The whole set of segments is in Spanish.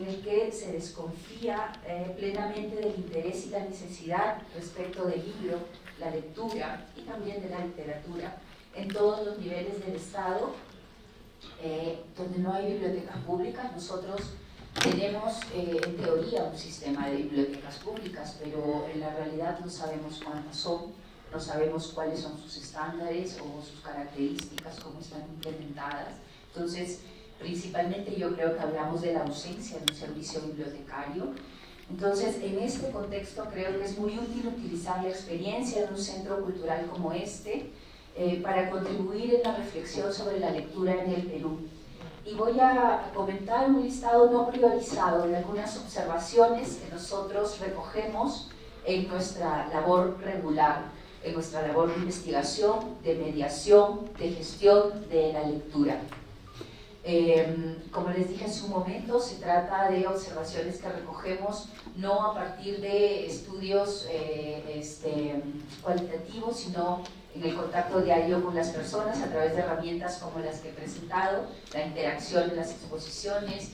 el que se desconfía plenamente del interés y la necesidad respecto del libro, la lectura y también de la literatura en todos los niveles del Estado, donde no hay bibliotecas públicas. Nosotros tenemos en teoría un sistema de bibliotecas públicas, pero en la realidad no sabemos cuántas son, no sabemos cuáles son sus estándares o sus características, cómo están implementadas. Entonces, principalmente yo creo que hablamos de la ausencia de un servicio bibliotecario. Entonces, en este contexto creo que es muy útil utilizar la experiencia de un centro cultural como este para contribuir en la reflexión sobre la lectura en el Perú. Y voy a comentar un listado no priorizado de algunas observaciones que nosotros recogemos en nuestra labor regular, en nuestra labor de investigación, de mediación, de gestión de la lectura. Como les dije en su momento, se trata de observaciones que recogemos no a partir de estudios cualitativos, sino en el contacto diario con las personas a través de herramientas como las que he presentado, la interacción en las exposiciones,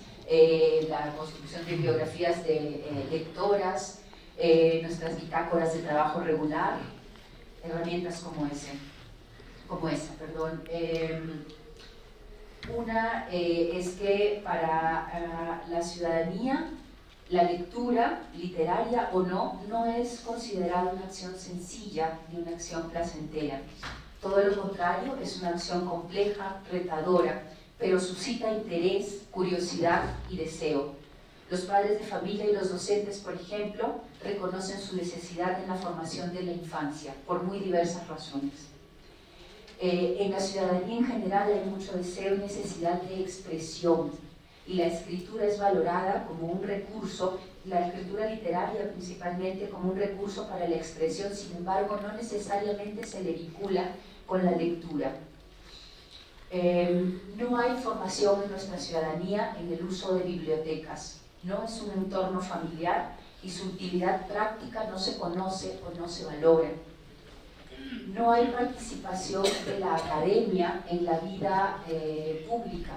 la construcción de biografías de lectoras, nuestras bitácoras de trabajo regular, herramientas como esa. Una es que para la ciudadanía la lectura, literaria o no, no es considerada una acción sencilla ni una acción placentera. Todo lo contrario, es una acción compleja, retadora, pero suscita interés, curiosidad y deseo. Los padres de familia y los docentes, por ejemplo, reconocen su necesidad en la formación de la infancia, por muy diversas razones. En la ciudadanía en general hay mucho deseo y necesidad de expresión, y la escritura es valorada como un recurso, la escritura literaria principalmente como un recurso para la expresión. Sin embargo, no necesariamente se le vincula con la lectura. No hay formación en nuestra ciudadanía en el uso de bibliotecas, no es un entorno familiar y su utilidad práctica no se conoce o no se valora. No hay participación de la academia en la vida pública.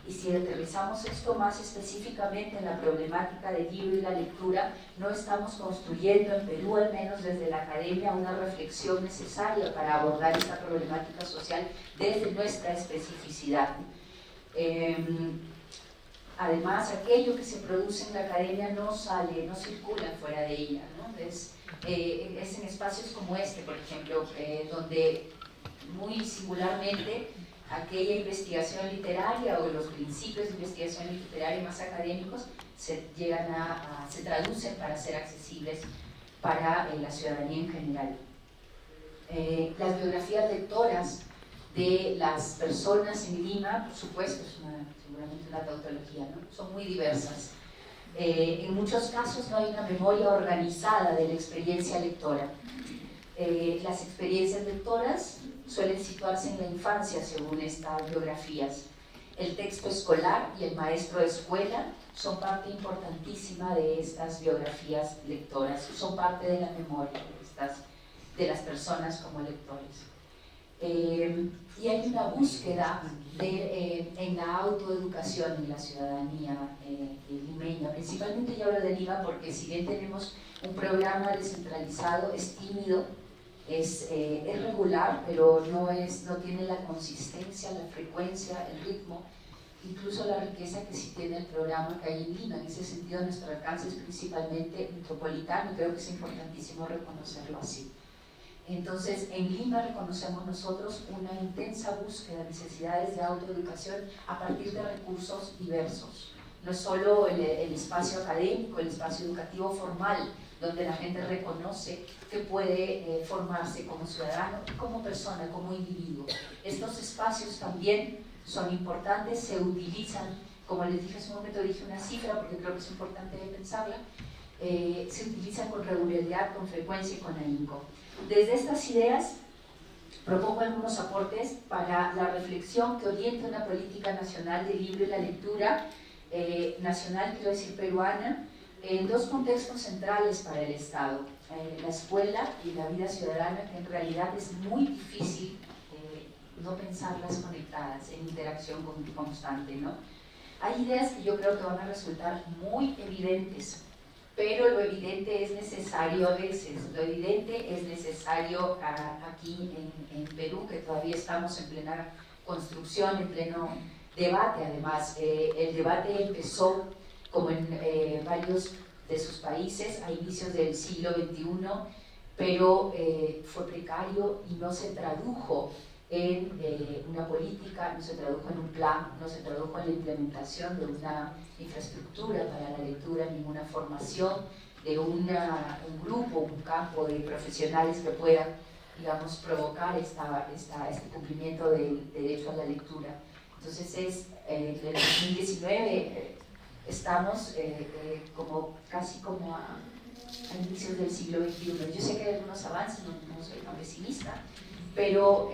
Y si aterrizamos esto más específicamente en la problemática del libro y la lectura, no estamos construyendo en Perú, al menos desde la academia, una reflexión necesaria para abordar esta problemática social desde nuestra especificidad. Además, aquello que se produce en la academia no sale, no circula fuera de ella, ¿no? Es en espacios como este, por ejemplo, donde muy singularmente aquella investigación literaria o los principios de investigación literaria más académicos se traducen para ser accesibles para la ciudadanía en general. Las biografías lectoras de las personas en Lima, por supuesto, es seguramente una tautología, ¿no? Son muy diversas. En muchos casos no hay una memoria organizada de la experiencia lectora. Las experiencias lectoras suelen situarse en la infancia según estas biografías. El texto escolar y el maestro de escuela son parte importantísima de estas biografías lectoras, son parte de la memoria de las personas como lectores. Y hay una búsqueda en la autoeducación en la ciudadanía limeña. Principalmente yo hablo de Lima porque si bien tenemos un programa descentralizado, es tímido, es regular, pero no tiene la consistencia, la frecuencia, el ritmo, incluso la riqueza que sí tiene el programa que hay en Lima. En ese sentido, nuestro alcance es principalmente metropolitano y creo que es importantísimo reconocerlo así. Entonces, en Lima reconocemos nosotros una intensa búsqueda de necesidades de autoeducación a partir de recursos diversos. No es solo el espacio académico, el espacio educativo formal, donde la gente reconoce que puede formarse como ciudadano, como persona, como individuo. Estos espacios también son importantes, se utilizan, como les dije hace un momento, dije una cifra porque creo que es importante pensarla, se utilizan con regularidad, con frecuencia y con ahínco. Desde estas ideas propongo algunos aportes para la reflexión que orienta una política nacional del libro y la lectura, nacional, quiero decir peruana, en dos contextos centrales para el Estado, la escuela y la vida ciudadana, que en realidad es muy difícil no pensarlas conectadas, en interacción constante, ¿no? Hay ideas que yo creo que van a resultar muy evidentes, pero lo evidente es necesario a veces, lo evidente es necesario aquí en Perú, que todavía estamos en plena construcción, en pleno debate. Además, el debate empezó, como en varios de sus países, a inicios del siglo XXI, pero fue precario y no se tradujo en una política, no se tradujo en un plan, no se tradujo en la implementación de una infraestructura para la lectura, ninguna formación de un grupo, un campo de profesionales que puedan, digamos, provocar este cumplimiento del derecho a la lectura. Entonces, en el 2019 estamos casi como a inicios del siglo XXI. Yo sé que hay algunos avances, no soy tan pesimista, pero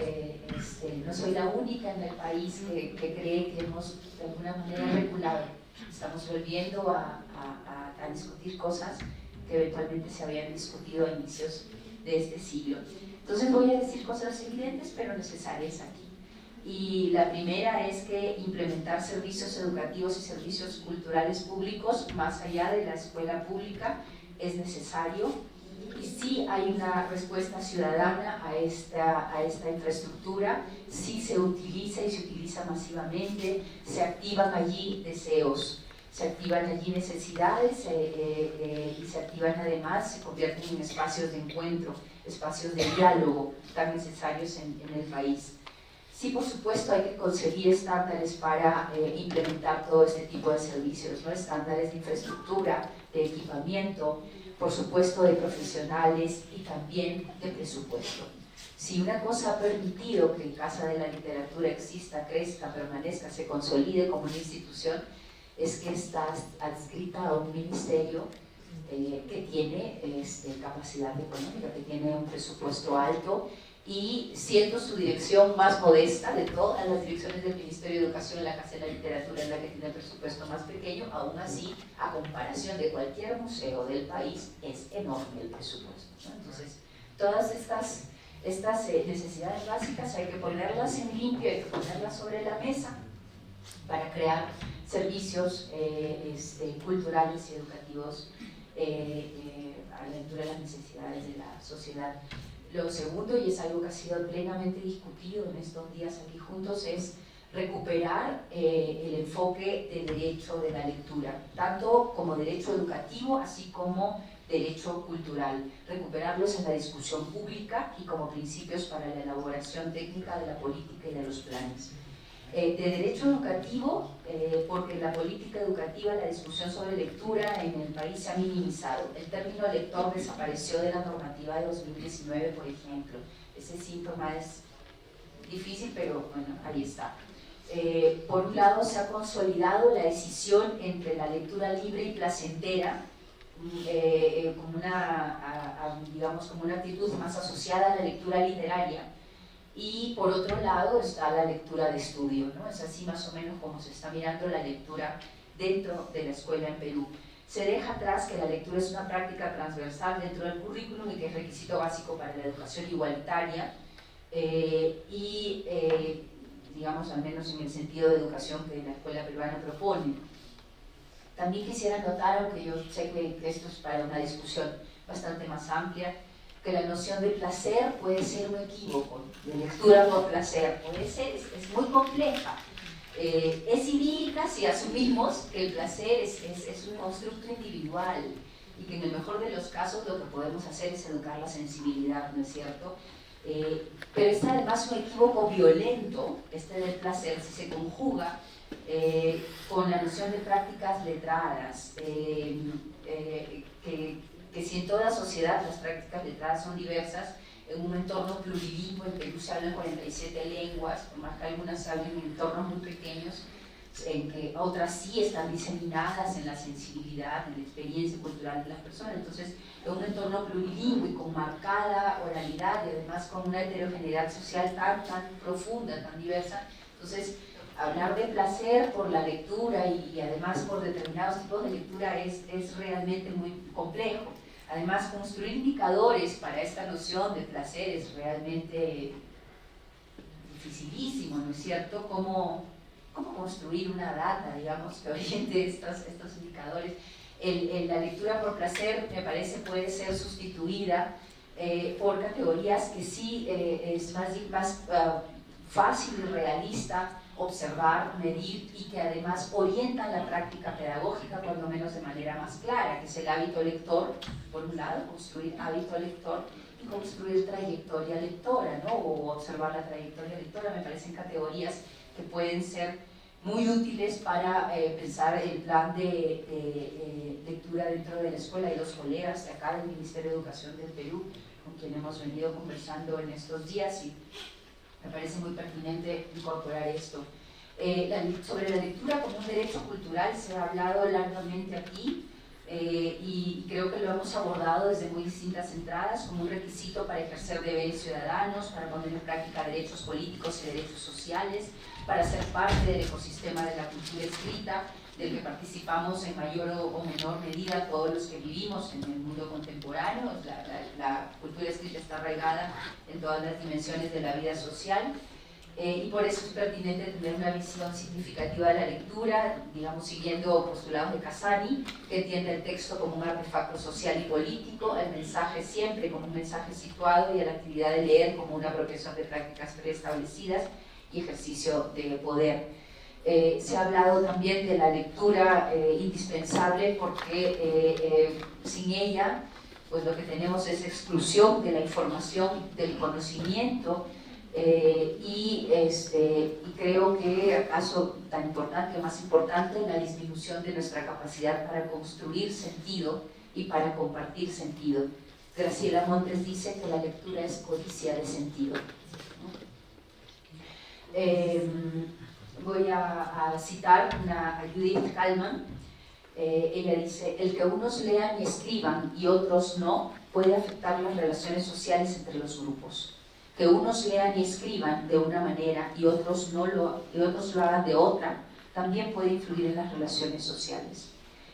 no soy la única en el país que cree que hemos de alguna manera reculado. Estamos volviendo a discutir cosas que eventualmente se habían discutido a inicios de este siglo. Entonces voy a decir cosas evidentes pero necesarias aquí. Y la primera es que implementar servicios educativos y servicios culturales públicos más allá de la escuela pública es necesario, y sí hay una respuesta ciudadana a esta infraestructura, sí se utiliza y se utiliza masivamente, se activan allí deseos, se activan allí necesidades y se activan además, se convierten en espacios de encuentro, espacios de diálogo tan necesarios en el país. Sí, por supuesto, hay que conseguir estándares para implementar todo este tipo de servicios, ¿no? Estándares de infraestructura, de equipamiento, por supuesto de profesionales y también de presupuesto. Si una cosa ha permitido que Casa de la Literatura exista, crezca, permanezca, se consolide como una institución, es que está adscrita a un ministerio que tiene capacidad económica, que tiene un presupuesto alto, y siendo su dirección más modesta de todas las direcciones del Ministerio de Educación, la Casa de la Literatura es la que tiene el presupuesto más pequeño, aún así, a comparación de cualquier museo del país, es enorme el presupuesto, ¿no? Entonces, todas estas necesidades básicas hay que ponerlas en limpio, hay que ponerlas sobre la mesa para crear servicios culturales y educativos a la altura de las necesidades de la sociedad. Lo segundo, y es algo que ha sido plenamente discutido en estos días aquí juntos, es recuperar el enfoque del derecho de la lectura, tanto como derecho educativo, así como derecho cultural, recuperarlos en la discusión pública y como principios para la elaboración técnica de la política y de los planes. De derecho educativo, porque en la política educativa la discusión sobre lectura en el país se ha minimizado. El término lector desapareció de la normativa de 2019, por ejemplo. Ese síntoma es difícil, pero bueno, ahí está. Por un lado, se ha consolidado la decisión entre la lectura libre y placentera, como una actitud más asociada a la lectura literaria. Y por otro lado está la lectura de estudio, ¿no? Es así más o menos como se está mirando la lectura dentro de la escuela en Perú. Se deja atrás que la lectura es una práctica transversal dentro del currículum y que es requisito básico para la educación igualitaria digamos, al menos en el sentido de educación que la escuela peruana propone. También quisiera notar, aunque yo sé que esto es para una discusión bastante más amplia, que la noción de placer puede ser un equívoco, de lectura por placer, puede ser, es muy compleja. Es idílica si asumimos que el placer es un constructo individual y que en el mejor de los casos lo que podemos hacer es educar la sensibilidad, ¿no es cierto? Pero es además un equívoco violento, del placer, si se conjuga con la noción de prácticas letradas, que si en toda sociedad las prácticas letradas son diversas, en un entorno plurilingüe, en Perú se hablan 47 lenguas, por más que algunas se hablen en entornos muy pequeños, en que otras sí están diseminadas en la sensibilidad, en la experiencia cultural de las personas. Entonces, en un entorno plurilingüe, con marcada oralidad y además con una heterogeneidad social tan profunda, tan diversa, entonces hablar de placer por la lectura y además por determinados tipos de lectura es realmente muy complejo. Además, construir indicadores para esta noción de placer es realmente dificilísimo, ¿no es cierto? ¿Cómo cómo construir una data, digamos, que oriente estos indicadores. La lectura por placer, me parece, puede ser sustituida por categorías que sí es más fácil y realista observar, medir y que además orientan la práctica pedagógica, cuando menos de manera más clara, que es el hábito lector, por un lado, construir hábito lector y construir trayectoria lectora, ¿no? O observar la trayectoria lectora. Me parecen categorías que pueden ser muy útiles para pensar el plan de lectura dentro de la escuela. Y los colegas de acá del Ministerio de Educación del Perú, con quien hemos venido conversando en estos días, y me parece muy pertinente incorporar esto. Sobre la lectura como un derecho cultural se ha hablado largamente aquí, y creo que lo hemos abordado desde muy distintas entradas, como un requisito para ejercer deberes ciudadanos, para poner en práctica derechos políticos y derechos sociales, para ser parte del ecosistema de la cultura escrita, del que participamos en mayor o menor medida todos los que vivimos en el mundo contemporáneo. La cultura escrita está arraigada en todas las dimensiones de la vida social, y por eso es pertinente tener una visión significativa de la lectura, digamos, siguiendo postulados de Casani, que entiende el texto como un artefacto social y político, el mensaje siempre como un mensaje situado y a la actividad de leer como una apropiación de prácticas preestablecidas y ejercicio de poder. Se ha hablado también de la lectura indispensable, porque sin ella pues lo que tenemos es exclusión de la información, del conocimiento, y creo que acaso tan importante o más importante, la disminución de nuestra capacidad para construir sentido y para compartir sentido. Graciela Montes dice que la lectura es codicia de sentido. Voy a citar a Judith Kallman. Ella dice: el que unos lean y escriban y otros no puede afectar las relaciones sociales entre los grupos. Que unos lean y escriban de una manera y otros lo hagan de otra también puede influir en las relaciones sociales.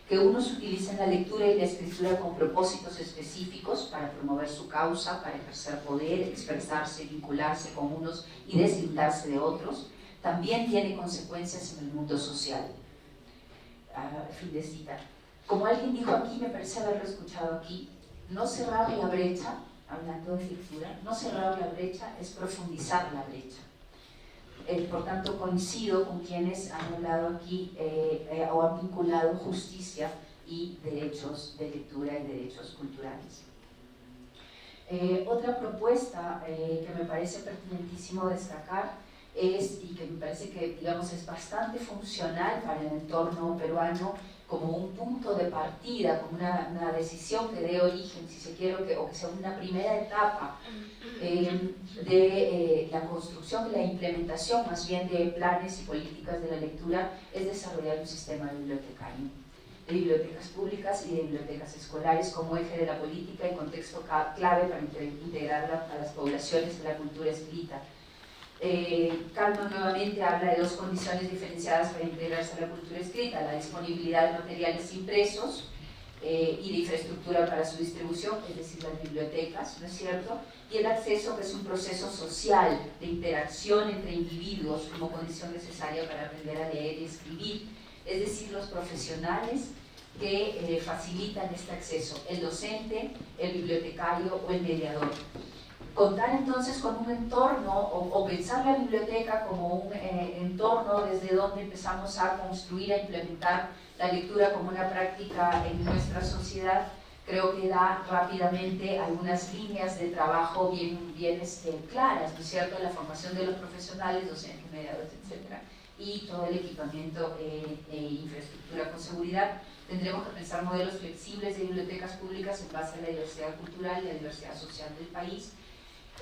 Que unos utilicen la lectura y la escritura con propósitos específicos para promover su causa, para ejercer poder, expresarse, vincularse con unos y deslindarse de otros, también tiene consecuencias en el mundo social. Fin de cita. Como alguien dijo aquí, me parece haberlo escuchado aquí, no cerrar la brecha, hablando de lectura, no cerrar la brecha es profundizar la brecha. Por tanto, coincido con quienes han hablado aquí o han vinculado justicia y derechos de lectura y derechos culturales. Otra propuesta que me parece pertinentísimo destacar es, y que me parece que, digamos, es bastante funcional para el entorno peruano, como un punto de partida, como una decisión que dé origen, si se quiere, o que sea una primera etapa de la construcción y la implementación más bien de planes y políticas de la lectura, es desarrollar un sistema bibliotecario, de bibliotecas públicas y de bibliotecas escolares como eje de la política y contexto clave para integrar a las poblaciones en la cultura escrita. Kallman nuevamente habla de dos condiciones diferenciadas para integrarse a la cultura escrita: la disponibilidad de materiales impresos y de infraestructura para su distribución, es decir, las bibliotecas, ¿no es cierto? Y el acceso, que es un proceso social de interacción entre individuos como condición necesaria para aprender a leer y escribir, es decir, los profesionales que facilitan este acceso, el docente, el bibliotecario o el mediador. Contar entonces con un entorno, o pensar la biblioteca como un entorno desde donde empezamos a construir, a implementar la lectura como una práctica en nuestra sociedad, creo que da rápidamente algunas líneas de trabajo bien claras, ¿no es cierto? La formación de los profesionales, docentes, mediadores, etc. Y todo el equipamiento e infraestructura con seguridad. Tendremos que pensar modelos flexibles de bibliotecas públicas en base a la diversidad cultural y la diversidad social del país.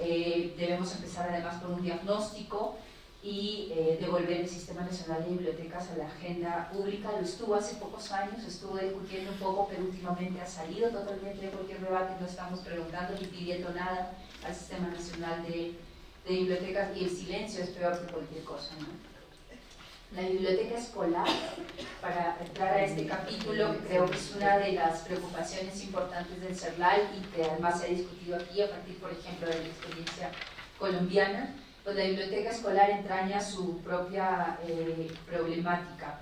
Debemos empezar además por un diagnóstico y devolver el Sistema Nacional de Bibliotecas a la agenda pública. Lo estuvo hace pocos años, estuvo discutiendo un poco, pero últimamente ha salido totalmente de cualquier debate. No estamos preguntando ni pidiendo nada al Sistema Nacional de Bibliotecas, y el silencio es peor que cualquier cosa, ¿no? La biblioteca escolar, para entrar a este capítulo, que creo que es una de las preocupaciones importantes del CERLAI y que además se ha discutido aquí a partir, por ejemplo, de la experiencia colombiana, pues la biblioteca escolar entraña su propia problemática.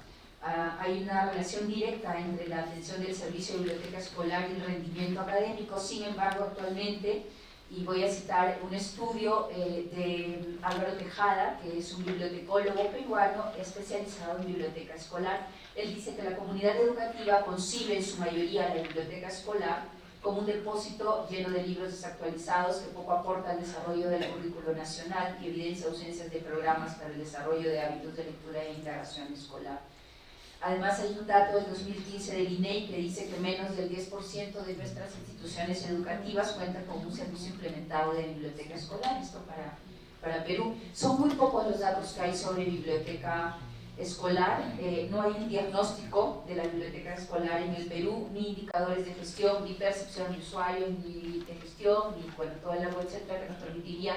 Hay una relación directa entre la atención del servicio de biblioteca escolar y el rendimiento académico. Sin embargo, actualmente, y voy a citar un estudio de Álvaro Tejada, que es un bibliotecólogo peruano especializado en biblioteca escolar. Él dice que la comunidad educativa concibe en su mayoría la biblioteca escolar como un depósito lleno de libros desactualizados que poco aporta al desarrollo del currículo nacional y evidencia ausencias de programas para el desarrollo de hábitos de lectura e integración escolar. Además, hay un dato del 2015 del INEI que dice que menos del 10% de nuestras instituciones educativas cuentan con un servicio implementado de biblioteca escolar. Esto para Perú. Son muy pocos los datos que hay sobre biblioteca escolar. No hay un diagnóstico de la biblioteca escolar en el Perú, ni indicadores de gestión, ni percepción de usuario, ni de gestión, ni bueno, toda la web, etcétera, que nos permitiría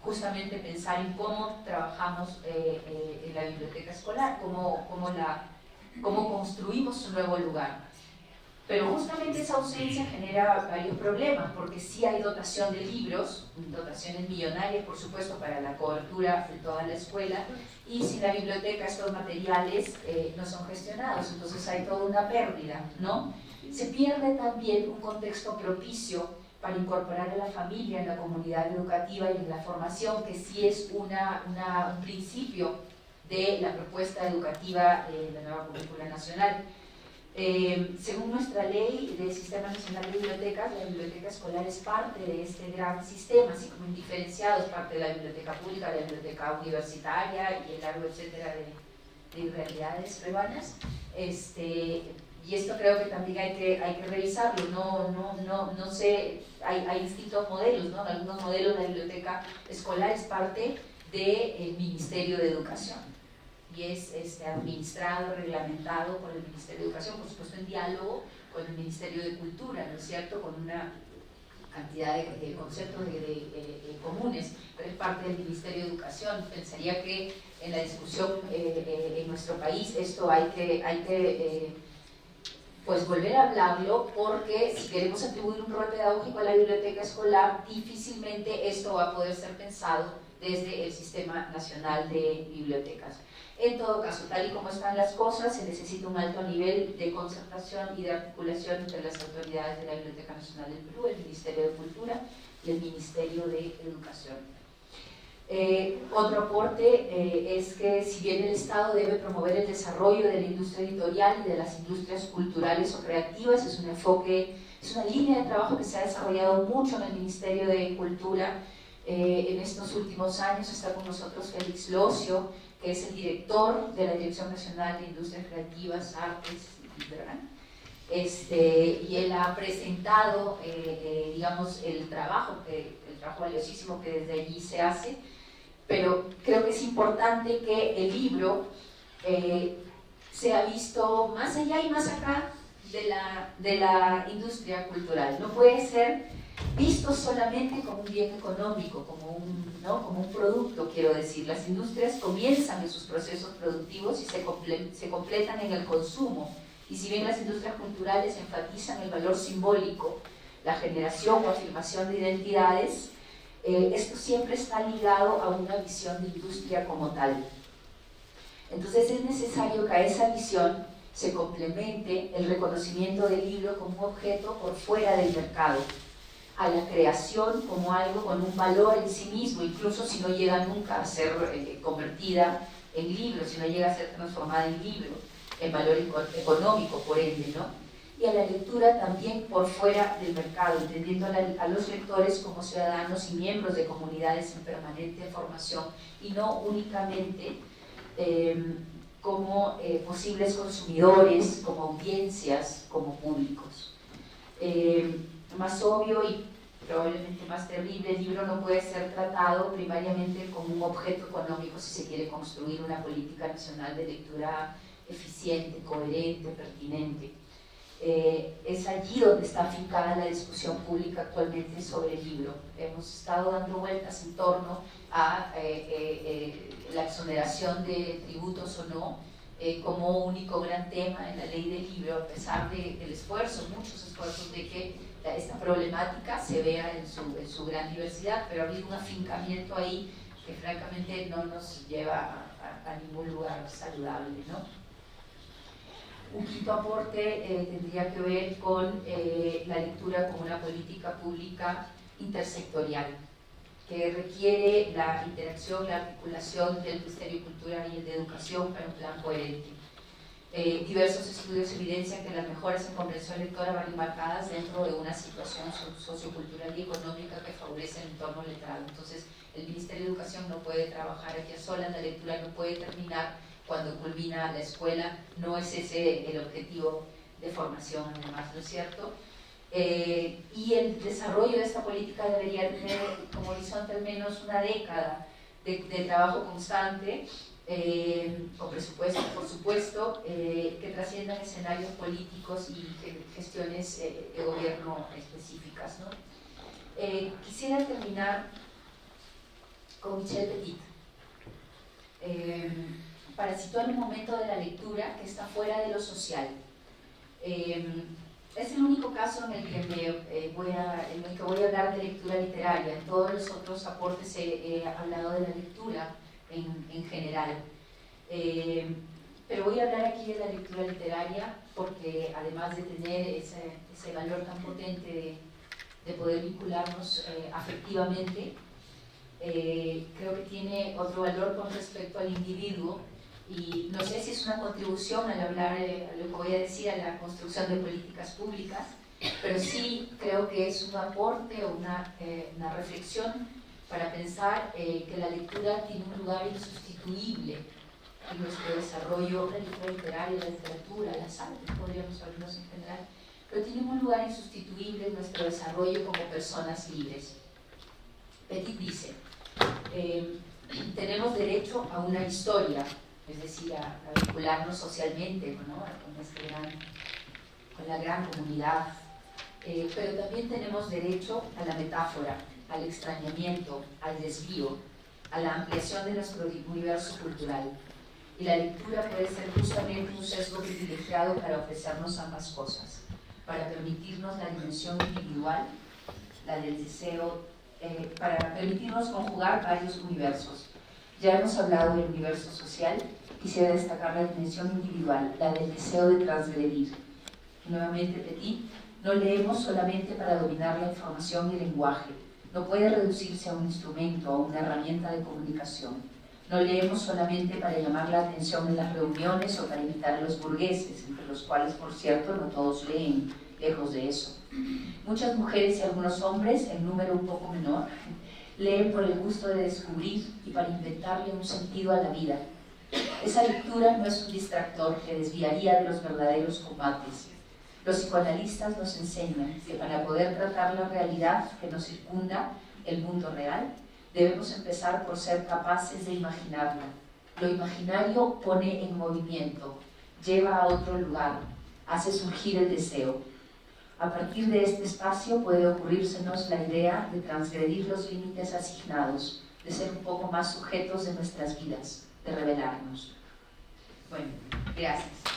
justamente pensar en cómo trabajamos en la biblioteca escolar, cómo construimos un nuevo lugar. Pero justamente esa ausencia genera varios problemas, porque sí hay dotación de libros, dotaciones millonarias, por supuesto, para la cobertura de toda la escuela, y sin la biblioteca estos materiales no son gestionados, entonces hay toda una pérdida, ¿no? Se pierde también un contexto propicio para incorporar a la familia en la comunidad educativa y en la formación, que sí es un principio de la propuesta educativa de la nueva currícula nacional. Según nuestra ley del Sistema Nacional de Bibliotecas, la biblioteca escolar es parte de este gran sistema, así como indiferenciado, es parte de la biblioteca pública, de la biblioteca universitaria y el largo etcétera de realidades peruanas. Y esto creo que también hay que revisarlo. No sé, hay distintos modelos, ¿no? En algunos modelos la biblioteca escolar es parte del Ministerio de Educación y es administrado, reglamentado por el Ministerio de Educación, por supuesto en diálogo con el Ministerio de Cultura, ¿no es cierto?, con una cantidad de conceptos comunes, pero es parte del Ministerio de Educación. Pensaría que en la discusión en nuestro país esto hay que pues volver a hablarlo, porque si queremos atribuir un rol pedagógico a la biblioteca escolar, difícilmente esto va a poder ser pensado desde el Sistema Nacional de Bibliotecas. En todo caso, tal y como están las cosas, se necesita un alto nivel de concertación y de articulación entre las autoridades de la Biblioteca Nacional del Perú, el Ministerio de Cultura y el Ministerio de Educación. Otro aporte es que si bien el Estado debe promover el desarrollo de la industria editorial y de las industrias culturales o creativas, es un enfoque, es una línea de trabajo que se ha desarrollado mucho en el Ministerio de Cultura. En estos últimos años está con nosotros Félix Locio, que es el director de la Dirección Nacional de Industrias Creativas, Artes y Cultura. Y él ha presentado, digamos, el trabajo valiosísimo que desde allí se hace, pero creo que es importante que el libro sea visto más allá y más acá de la industria cultural. No puede ser visto solamente como un bien económico, como un producto, quiero decir. Las industrias comienzan en sus procesos productivos y se completan en el consumo. Y si bien las industrias culturales enfatizan el valor simbólico, la generación o afirmación de identidades, esto siempre está ligado a una visión de industria como tal. Entonces es necesario que a esa visión se complemente el reconocimiento del libro como un objeto por fuera del mercado, a la creación como algo con un valor en sí mismo, incluso si no llega nunca a ser convertida en libro, si no llega a ser transformada en libro, en valor económico, por ende, ¿no? Y a la lectura también por fuera del mercado, entendiendo a los lectores como ciudadanos y miembros de comunidades en permanente formación, y no únicamente como posibles consumidores, como audiencias, como públicos. Más obvio y probablemente más terrible, el libro no puede ser tratado primariamente como un objeto económico si se quiere construir una política nacional de lectura eficiente, coherente, pertinente. Es allí donde está afincada la discusión pública actualmente sobre el libro. Hemos estado dando vueltas en torno a la exoneración de tributos o no, como único gran tema en la ley del libro, a pesar del esfuerzo, muchos esfuerzos de que esta problemática se vea en su gran diversidad, pero ha habido un afincamiento ahí que francamente no nos lleva a ningún lugar saludable, ¿no? Un quinto aporte tendría que ver con la lectura como una política pública intersectorial, que requiere la interacción, la articulación del Ministerio de Cultura y el de Educación para un plan coherente. Diversos estudios evidencian que las mejoras en comprensión lectora van enmarcadas dentro de una situación sociocultural y económica que favorece el entorno letrado. Entonces, el Ministerio de Educación no puede trabajar aquí a solas, la lectura no puede terminar cuando culmina la escuela, no es ese el objetivo de formación, además, ¿no es cierto? Y el desarrollo de esta política debería tener como horizonte al menos una década de trabajo constante, con presupuesto, por supuesto, que trasciendan escenarios políticos y gestiones de gobierno específicas, ¿no? Quisiera terminar con Michel Petit, para situar un momento de la lectura que está fuera de lo social. Es el único caso en el que voy a hablar de lectura literaria. En todos los otros aportes he hablado de la lectura en general. Pero voy a hablar aquí de la lectura literaria porque además de tener ese valor tan potente de poder vincularnos afectivamente, creo que tiene otro valor con respecto al individuo, y no sé si es una contribución al hablar, lo que voy a decir, a la construcción de políticas públicas, pero sí creo que es un aporte o una reflexión para pensar que la lectura tiene un lugar insustituible en nuestro desarrollo, la lectura literaria, la literatura, las artes, podríamos hablarnos en general, pero tiene un lugar insustituible en nuestro desarrollo como personas libres. Petit dice, tenemos derecho a una historia, es decir, a vincularnos socialmente, ¿no? con la gran comunidad, pero también tenemos derecho a la metáfora, al extrañamiento, al desvío, a la ampliación de nuestro universo cultural. Y la lectura puede ser justamente un sesgo privilegiado para ofrecernos ambas cosas, para permitirnos la dimensión individual, la del deseo, para permitirnos conjugar varios universos. Ya hemos hablado del universo social, quisiera destacar la dimensión individual, la del deseo de transgredir. Y nuevamente Petit, no leemos solamente para dominar la información y el lenguaje, no puede reducirse a un instrumento o una herramienta de comunicación. No leemos solamente para llamar la atención en las reuniones o para imitar a los burgueses, entre los cuales, por cierto, no todos leen, lejos de eso. Muchas mujeres y algunos hombres, en número un poco menor, leen por el gusto de descubrir y para inventarle un sentido a la vida. Esa lectura no es un distractor que desviaría de los verdaderos combates. Los psicoanalistas nos enseñan que para poder tratar la realidad que nos circunda, el mundo real, debemos empezar por ser capaces de imaginarla. Lo imaginario pone en movimiento, lleva a otro lugar, hace surgir el deseo. A partir de este espacio puede ocurrírsenos la idea de transgredir los límites asignados, de ser un poco más sujetos de nuestras vidas, de revelarnos. Bueno, gracias.